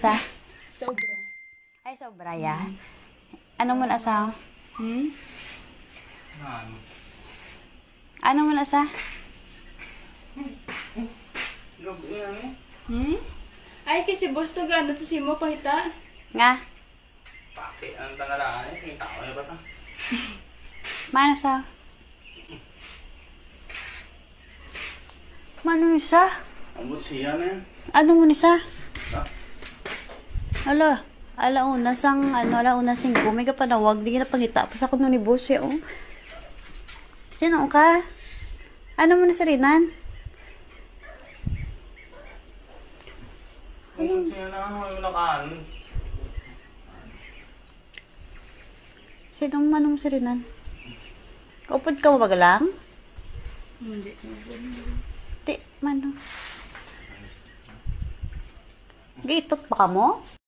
sa? Sobra. Ay, sobra ya. Ano mo na sa? Ano mo na sa? Ay, kasi boss to gano'n to si mo pangita. Nga? Pake ang tangaraan eh. Tingin tao ba ta? Mano sa? Mano ni sa? Ambot siya na yan. Ano mo ni sa? Ha? Alauna sang, alauna 5. May kapanawag, di ka na pangita. Pas ako nun ni boss eh, oh. Sino ka? Ano mo na sa rinan? Ambot siya na. May nakaan. Sino manong sa rinan? Kaupod ka mo ba lang? Hindi. Di, mano. Giitot pa ka mo?